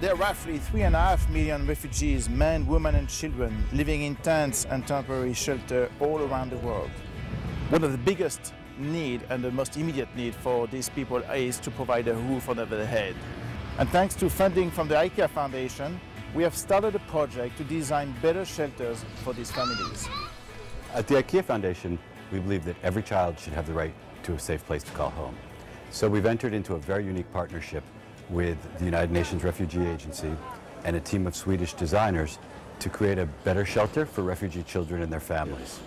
There are roughly 3.5 million refugees, men, women and children, living in tents and temporary shelter all around the world. One of the biggest need and the most immediate need for these people is to provide a roof over their head. And thanks to funding from the Ikea Foundation, we have started a project to design better shelters for these families. At the Ikea Foundation, we believe that every child should have the right to a safe place to call home. So we've entered into a very unique partnership with the United Nations Refugee Agency and a team of Swedish designers to create a better shelter for refugee children and their families.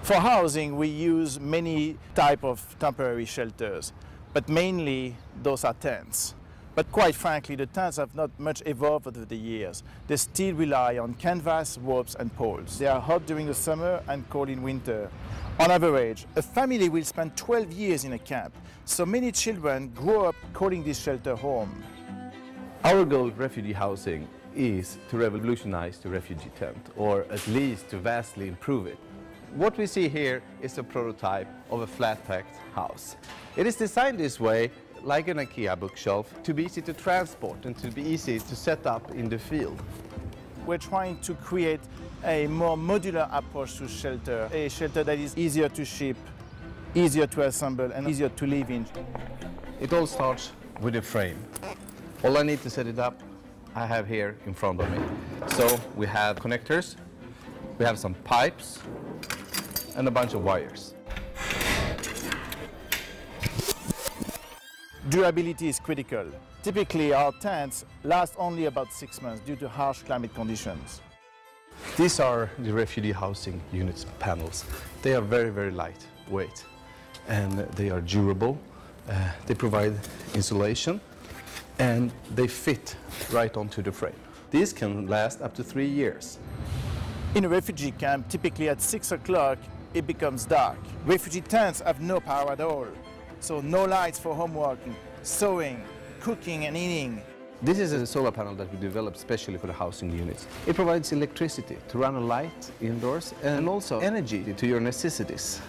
For housing, we use many types of temporary shelters, but mainly those are tents. But quite frankly, the tents have not much evolved over the years. They still rely on canvas, ropes and poles. They are hot during the summer and cold in winter. On average, a family will spend 12 years in a camp, so many children grow up calling this shelter home. Our goal with refugee housing is to revolutionize the refugee tent, or at least to vastly improve it. What we see here is a prototype of a flat-packed house. It is designed this way, like an Ikea bookshelf, to be easy to transport and to be easy to set up in the field. We're trying to create a more modular approach to shelter, a shelter that is easier to ship, easier to assemble and easier to live in. It all starts with a frame. All I need to set it up, I have here in front of me. So we have connectors, we have some pipes and a bunch of wires. Durability is critical. Typically, our tents last only about 6 months due to harsh climate conditions. These are the refugee housing units panels. They are very, very lightweight and they are durable. They provide insulation and they fit right onto the frame. These can last up to 3 years. In a refugee camp, typically at 6 o'clock, it becomes dark. Refugee tents have no power at all. So no lights for homework, sewing, cooking and eating. This is a solar panel that we developed specially for the housing units. It provides electricity to run a light indoors and also energy to your necessities.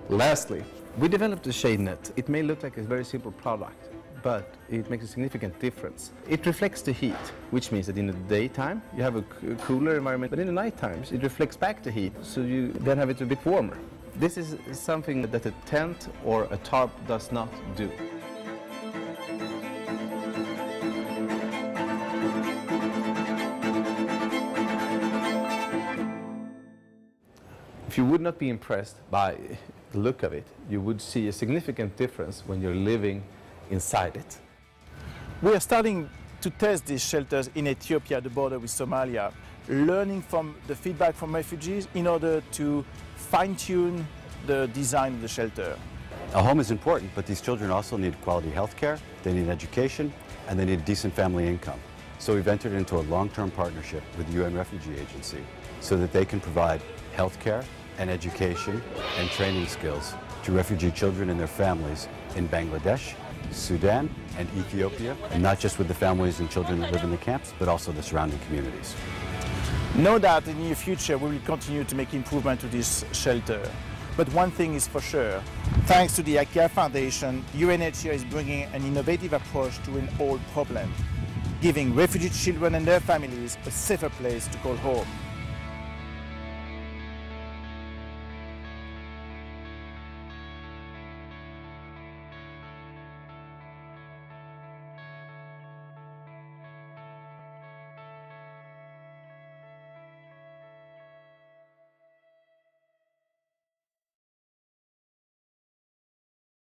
Lastly, we developed a shade net. It may look like a very simple product, but it makes a significant difference. It reflects the heat, which means that in the daytime you have a cooler environment, but in the night times it reflects back the heat, so you then have it a bit warmer. This is something that a tent or a tarp does not do. If you would not be impressed by the look of it, you would see a significant difference when you're living inside it. We are starting to test these shelters in Ethiopia at the border with Somalia, learning from the feedback from refugees in order to fine-tune the design of the shelter. A home is important, but these children also need quality health care, they need education, and they need a decent family income. So we've entered into a long-term partnership with the UN Refugee Agency so that they can provide health care and education and training skills to refugee children and their families in Bangladesh, Sudan, and Ethiopia, and not just with the families and children that live in the camps, but also the surrounding communities. No doubt in the near future we will continue to make improvement to this shelter. But one thing is for sure, thanks to the Ikea Foundation, UNHCR is bringing an innovative approach to an old problem, giving refugee children and their families a safer place to call home.